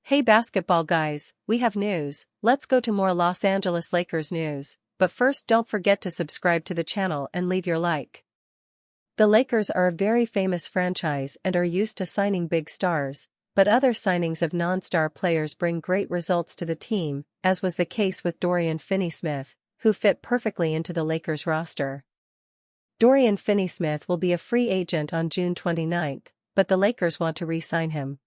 Hey basketball guys, we have news. Let's go to more Los Angeles Lakers news, but first don't forget to subscribe to the channel and leave your like. The Lakers are a very famous franchise and are used to signing big stars, but other signings of non-star players bring great results to the team, as was the case with Dorian Finney-Smith, who fit perfectly into the Lakers roster. Dorian Finney-Smith will be a free agent on June 29, but the Lakers want to re-sign him.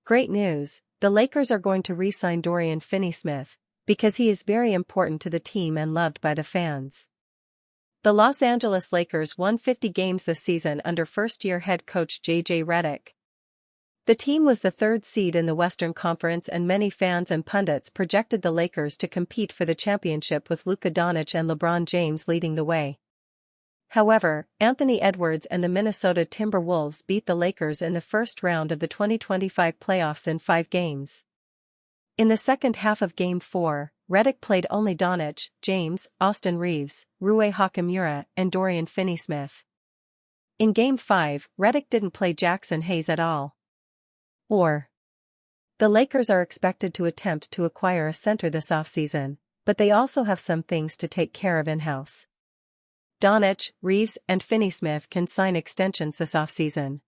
Great news, the Lakers are going to re-sign Dorian Finney-Smith, because he is very important to the team and loved by the fans. The Los Angeles Lakers won 50 games this season under first-year head coach J.J. Redick. The team was the third seed in the Western Conference and many fans and pundits projected the Lakers to compete for the championship with Luka Doncic and LeBron James leading the way. However, Anthony Edwards and the Minnesota Timberwolves beat the Lakers in the first round of the 2025 playoffs in 5 games. In the second half of Game 4, Redick played only Doncic, James, Austin Reaves, Rui Hachimura, and Dorian Finney-Smith. In Game 5, Redick didn't play Jackson Hayes at all. The Lakers are expected to attempt to acquire a center this offseason, but they also have some things to take care of in-house. Doncic, Reaves, and Finney-Smith can sign extensions this offseason.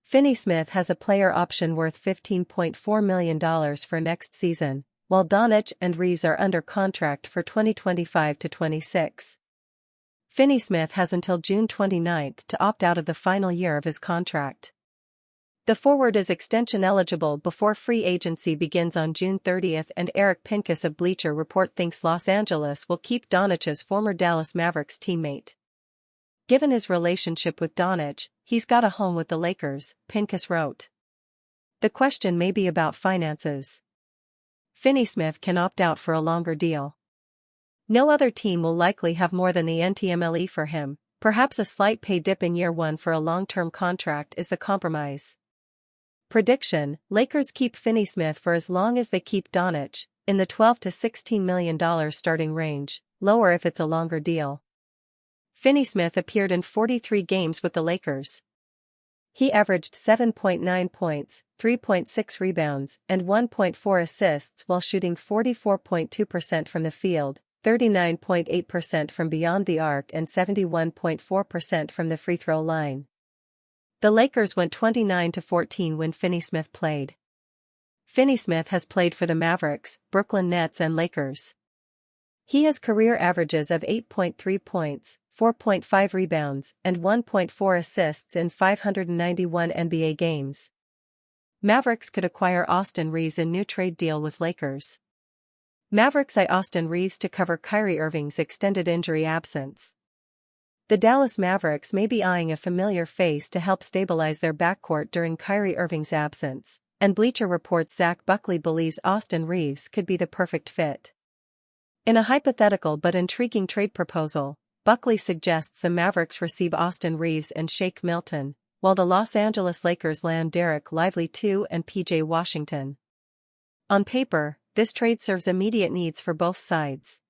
Finney-Smith has a player option worth $15.4 million for next season, while Doncic and Reaves are under contract for 2025 to 26. Finney-Smith has until June 29 to opt out of the final year of his contract. The forward is extension eligible before free agency begins on June 30, and Eric Pincus of Bleacher Report thinks Los Angeles will keep Doncic's former Dallas Mavericks teammate. Given his relationship with Doncic, he's got a home with the Lakers, Pincus wrote. The question may be about finances. Finney-Smith can opt out for a longer deal. No other team will likely have more than the NTMLE for him, perhaps a slight pay dip in year 1 for a long-term contract is the compromise. Prediction: Lakers keep Finney-Smith for as long as they keep Doncic, in the $12 to $16 million starting range, lower if it's a longer deal. Finney-Smith appeared in 43 games with the Lakers. He averaged 7.9 points, 3.6 rebounds, and 1.4 assists while shooting 44.2% from the field, 39.8% from beyond the arc and 71.4% from the free throw line. The Lakers went 29-14 when Finney-Smith played. Finney-Smith has played for the Mavericks, Brooklyn Nets and Lakers. He has career averages of 8.3 points, 4.5 rebounds, and 1.4 assists in 591 NBA games. Mavericks could acquire Austin Reaves in new trade deal with Lakers. Mavericks eye Austin Reaves to cover Kyrie Irving's extended injury absence. The Dallas Mavericks may be eyeing a familiar face to help stabilize their backcourt during Kyrie Irving's absence, and Bleacher Report's Zach Buckley believes Austin Reaves could be the perfect fit. In a hypothetical but intriguing trade proposal, Buckley suggests the Mavericks receive Austin Reaves and Shake Milton, while the Los Angeles Lakers land Derek Lively II and PJ Washington. On paper, this trade serves immediate needs for both sides.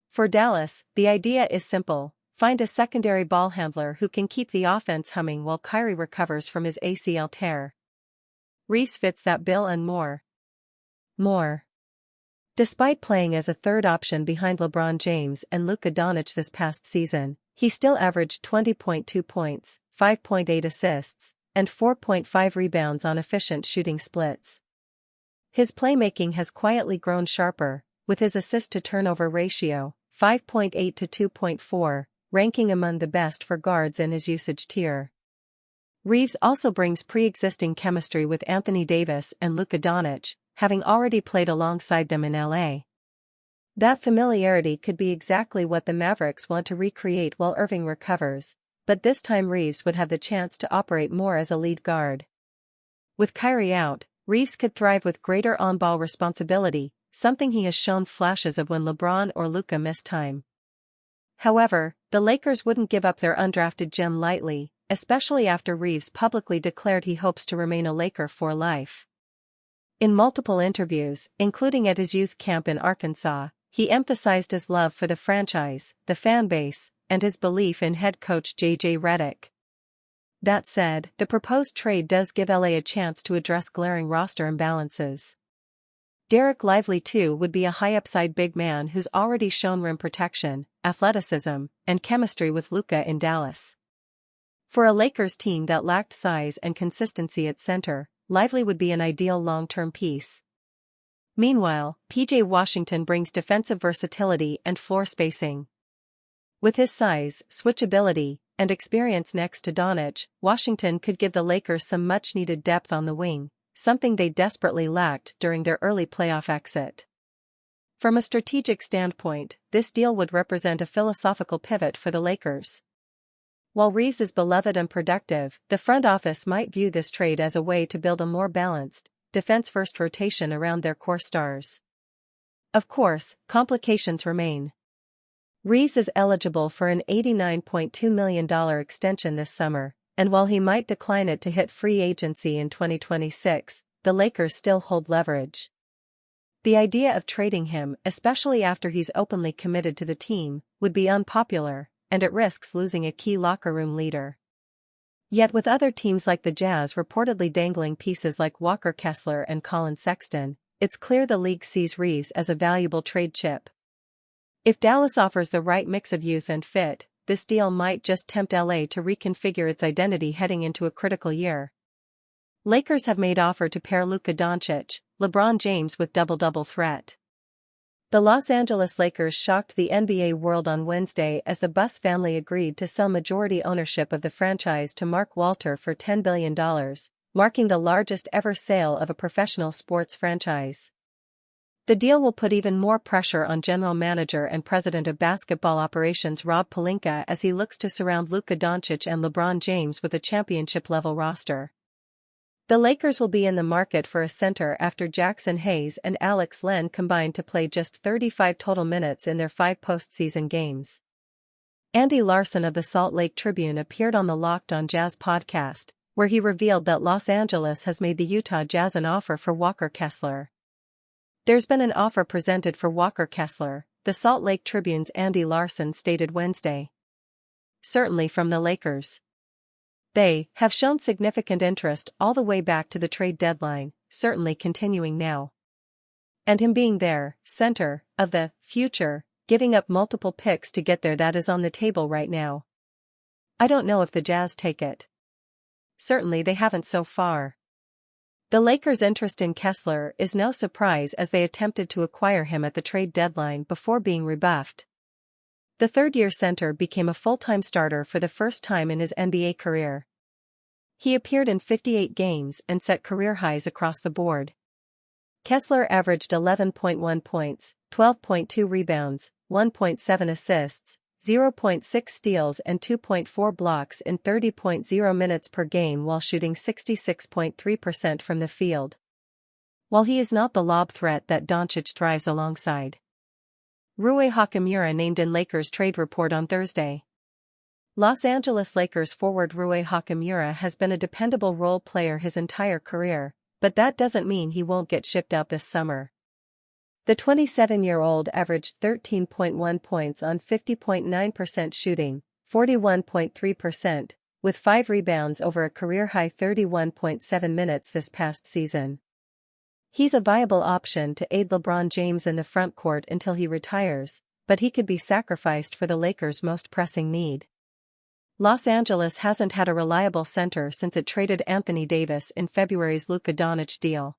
For Dallas, the idea is simple. Find a secondary ball handler who can keep the offense humming while Kyrie recovers from his ACL tear. Reaves fits that bill and more. Despite playing as a third option behind LeBron James and Luka Doncic this past season, he still averaged 20.2 points, 5.8 assists, and 4.5 rebounds on efficient shooting splits. His playmaking has quietly grown sharper, with his assist-to-turnover ratio, 5.8 to 2.4, ranking among the best for guards in his usage tier. Reaves also brings pre-existing chemistry with Anthony Davis and Luka Doncic, having already played alongside them in LA. That familiarity could be exactly what the Mavericks want to recreate while Irving recovers, but this time Reaves would have the chance to operate more as a lead guard. With Kyrie out, Reaves could thrive with greater on-ball responsibility, something he has shown flashes of when LeBron or Luka miss time. However, the Lakers wouldn't give up their undrafted gem lightly, especially after Reaves publicly declared he hopes to remain a Laker for life. In multiple interviews, including at his youth camp in Arkansas, he emphasized his love for the franchise, the fan base, and his belief in head coach J.J. Redick. That said, the proposed trade does give LA a chance to address glaring roster imbalances. Derek Lively too would be a high-upside big man who's already shown rim protection, athleticism, and chemistry with Luka in Dallas. For a Lakers team that lacked size and consistency at center, Lively would be an ideal long-term piece. Meanwhile, PJ Washington brings defensive versatility and floor spacing. With his size, switchability, and experience next to Doncic, Washington could give the Lakers some much-needed depth on the wing, something they desperately lacked during their early playoff exit. From a strategic standpoint, this deal would represent a philosophical pivot for the Lakers. While Reeves is beloved and productive, the front office might view this trade as a way to build a more balanced, defense-first rotation around their core stars. Of course, complications remain. Reeves is eligible for an $89.2 million extension this summer, and while he might decline it to hit free agency in 2026, the Lakers still hold leverage. The idea of trading him, especially after he's openly committed to the team, would be unpopular, and it risks losing a key locker room leader. Yet with other teams like the Jazz reportedly dangling pieces like Walker Kessler and Colin Sexton, it's clear the league sees Reeves as a valuable trade chip. If Dallas offers the right mix of youth and fit, this deal might just tempt LA to reconfigure its identity heading into a critical year. Lakers have made offer to pair Luka Doncic, LeBron James with double-double threat. The Los Angeles Lakers shocked the NBA world on Wednesday as the Buss family agreed to sell majority ownership of the franchise to Mark Walter for $10 billion, marking the largest ever sale of a professional sports franchise. The deal will put even more pressure on general manager and president of basketball operations Rob Pelinka as he looks to surround Luka Doncic and LeBron James with a championship-level roster. The Lakers will be in the market for a center after Jackson Hayes and Alex Len combined to play just 35 total minutes in their 5 postseason games. Andy Larson of the Salt Lake Tribune appeared on the Locked On Jazz podcast, where he revealed that Los Angeles has made the Utah Jazz an offer for Walker Kessler. There's been an offer presented for Walker Kessler, the Salt Lake Tribune's Andy Larson stated Wednesday. Certainly from the Lakers. They have shown significant interest all the way back to the trade deadline, certainly continuing now. And him being their center of the future, giving up multiple picks to get there, that is on the table right now. I don't know if the Jazz take it. Certainly they haven't so far. The Lakers' interest in Kessler is no surprise as they attempted to acquire him at the trade deadline before being rebuffed. The third-year center became a full-time starter for the first time in his NBA career. He appeared in 58 games and set career highs across the board. Kessler averaged 11.1 points, 12.2 rebounds, 1.7 assists, 0.6 steals and 2.4 blocks in 30.0 minutes per game while shooting 66.3% from the field. While he is not the lob threat that Doncic thrives alongside. Rui Hachimura named in Lakers trade report on Thursday. Los Angeles Lakers forward Rui Hachimura has been a dependable role player his entire career, but that doesn't mean he won't get shipped out this summer. The 27-year-old averaged 13.1 points on 50.9% shooting, 41.3%, with 5 rebounds over a career-high 31.7 minutes this past season. He's a viable option to aid LeBron James in the frontcourt until he retires, but he could be sacrificed for the Lakers' most pressing need. Los Angeles hasn't had a reliable center since it traded Anthony Davis in February's Luka Doncic deal.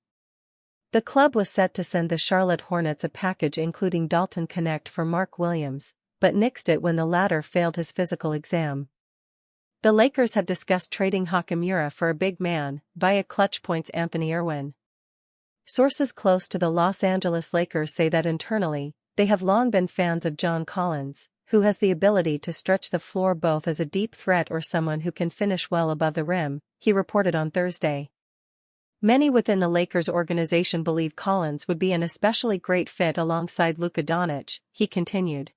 The club was set to send the Charlotte Hornets a package including Dalton Knecht for Mark Williams, but nixed it when the latter failed his physical exam. The Lakers have discussed trading Hachimura for a big man, via Clutch Point's Anthony Irwin. Sources close to the Los Angeles Lakers say that internally, they have long been fans of John Collins, who has the ability to stretch the floor both as a deep threat or someone who can finish well above the rim, he reported on Thursday. Many within the Lakers organization believe Collins would be an especially great fit alongside Luka Doncic, he continued.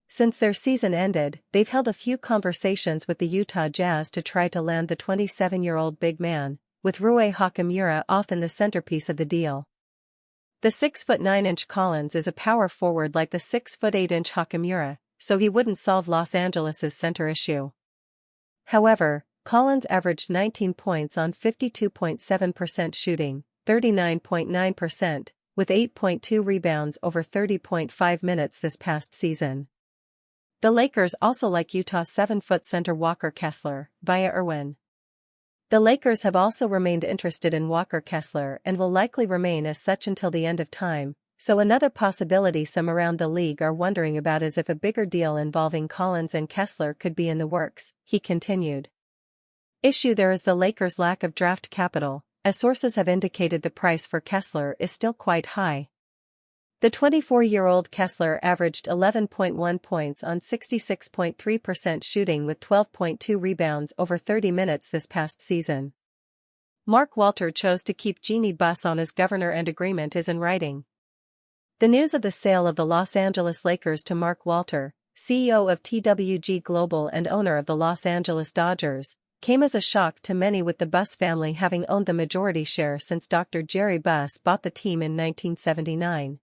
Since their season ended, they've held a few conversations with the Utah Jazz to try to land the 27-year-old big man, with Rui Hachimura often the centerpiece of the deal. The 6'9" Collins is a power forward like the 6'8" Hachimura, so he wouldn't solve Los Angeles's center issue. However, Collins averaged 19 points on 52.7% shooting, 39.9%, with 8.2 rebounds over 30.5 minutes this past season. The Lakers also like Utah's 7-foot center Walker Kessler, via Irwin. The Lakers have also remained interested in Walker Kessler and will likely remain as such until the end of time, so another possibility some around the league are wondering about is if a bigger deal involving Collins and Kessler could be in the works, he continued. Issue there is the Lakers' lack of draft capital, as sources have indicated the price for Kessler is still quite high. The 24-year-old Kessler averaged 11.1 points on 66.3% shooting with 12.2 rebounds over 30 minutes this past season. Mark Walter chose to keep Jeanie Buss on as governor and agreement is in writing. The news of the sale of the Los Angeles Lakers to Mark Walter, CEO of TWG Global and owner of the Los Angeles Dodgers, came as a shock to many, with the Buss family having owned the majority share since Dr. Jerry Buss bought the team in 1979.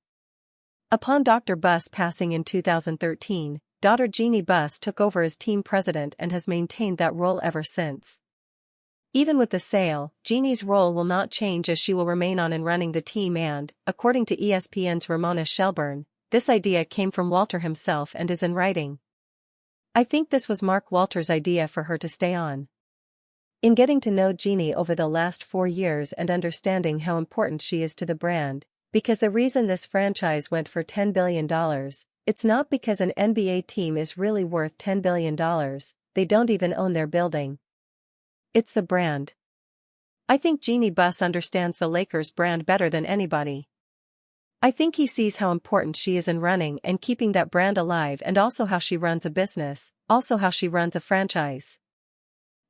Upon Dr. Buss passing in 2013, daughter Jeanie Buss took over as team president and has maintained that role ever since. Even with the sale, Jeanie's role will not change as she will remain on in running the team and, according to ESPN's Ramona Shelburne, this idea came from Walter himself and is in writing. I think this was Mark Walter's idea for her to stay on. In getting to know Jeanie over the last 4 years and understanding how important she is to the brand, because the reason this franchise went for $10 billion, it's not because an NBA team is really worth $10 billion, they don't even own their building. It's the brand. I think Jeanie Buss understands the Lakers brand better than anybody. I think he sees how important she is in running and keeping that brand alive, and also how she runs a business, also how she runs a franchise.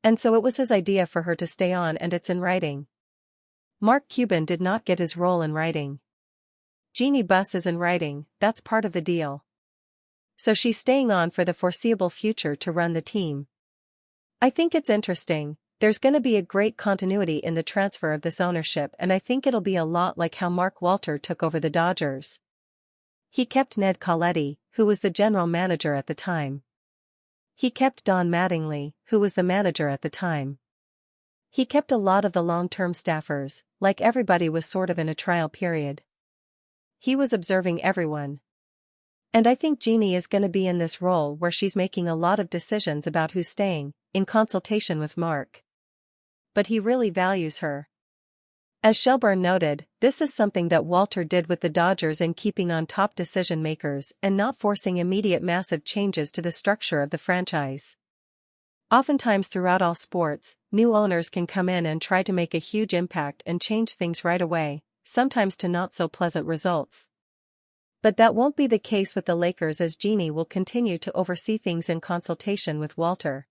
And so it was his idea for her to stay on, and it's in writing. Mark Cuban did not get his role in writing. Jeanie Buss is in writing, that's part of the deal. So she's staying on for the foreseeable future to run the team. I think it's interesting, there's gonna be a great continuity in the transfer of this ownership, and I think it'll be a lot like how Mark Walter took over the Dodgers. He kept Ned Colletti, who was the general manager at the time. He kept Don Mattingly, who was the manager at the time. He kept a lot of the long-term staffers, like everybody was sort of in a trial period. He was observing everyone. And I think Jeanie is going to be in this role where she's making a lot of decisions about who's staying, in consultation with Mark. But he really values her. As Shelburne noted, this is something that Walter did with the Dodgers in keeping on top decision makers and not forcing immediate massive changes to the structure of the franchise. Oftentimes throughout all sports, new owners can come in and try to make a huge impact and change things right away, sometimes to not so pleasant results. But that won't be the case with the Lakers, as Jeanie will continue to oversee things in consultation with Walter.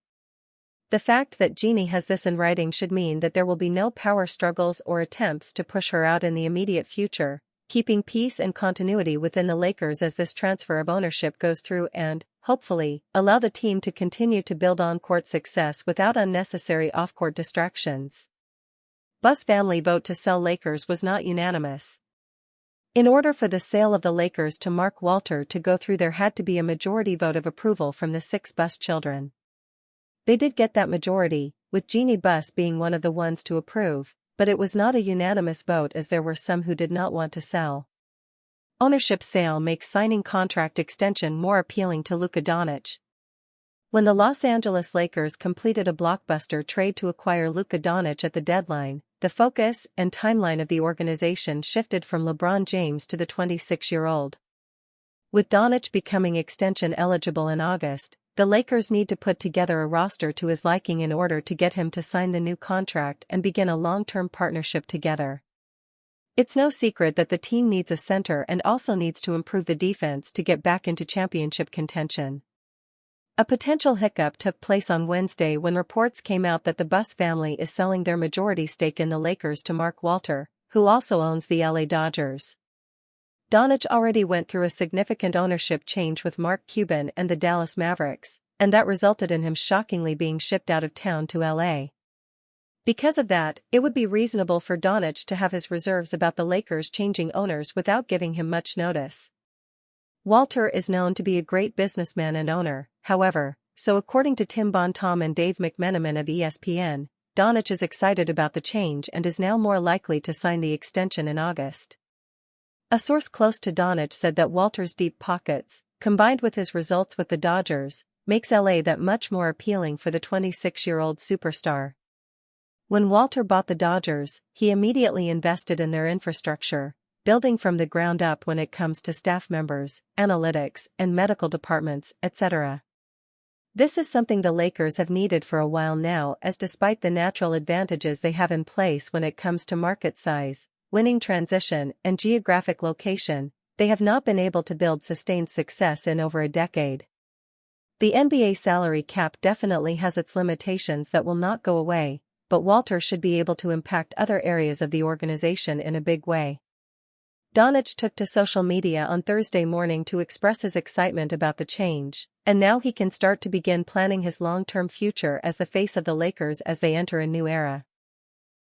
The fact that Jeanie has this in writing should mean that there will be no power struggles or attempts to push her out in the immediate future, keeping peace and continuity within the Lakers as this transfer of ownership goes through and, hopefully, allow the team to continue to build on-court success without unnecessary off-court distractions. Buss family vote to sell Lakers was not unanimous. In order for the sale of the Lakers to Mark Walter to go through, there had to be a majority vote of approval from the 6 Buss children. They did get that majority, with Jeanie Buss being one of the ones to approve, but it was not a unanimous vote as there were some who did not want to sell. Ownership sale makes signing contract extension more appealing to Luka Doncic. When the Los Angeles Lakers completed a blockbuster trade to acquire Luka Doncic at the deadline, the focus and timeline of the organization shifted from LeBron James to the 26-year-old. With Doncic becoming extension eligible in August, the Lakers need to put together a roster to his liking in order to get him to sign the new contract and begin a long-term partnership together. It's no secret that the team needs a center and also needs to improve the defense to get back into championship contention. A potential hiccup took place on Wednesday when reports came out that the Buss family is selling their majority stake in the Lakers to Mark Walter, who also owns the LA Dodgers. Doncic already went through a significant ownership change with Mark Cuban and the Dallas Mavericks, and that resulted in him shockingly being shipped out of town to LA. Because of that, it would be reasonable for Doncic to have his reserves about the Lakers changing owners without giving him much notice. Walter is known to be a great businessman and owner, however, so according to Tim Bontemps and Dave McMenamin of ESPN, Donach is excited about the change and is now more likely to sign the extension in August. A source close to Donach said that Walter's deep pockets, combined with his results with the Dodgers, makes LA that much more appealing for the 26-year-old superstar. When Walter bought the Dodgers, he immediately invested in their infrastructure, building from the ground up when it comes to staff members, analytics, and medical departments, etc. This is something the Lakers have needed for a while now, as despite the natural advantages they have in place when it comes to market size, winning transition, and geographic location, they have not been able to build sustained success in over a decade. The NBA salary cap definitely has its limitations that will not go away, but Walter should be able to impact other areas of the organization in a big way. Donach took to social media on Thursday morning to express his excitement about the change, and now he can start to begin planning his long-term future as the face of the Lakers as they enter a new era.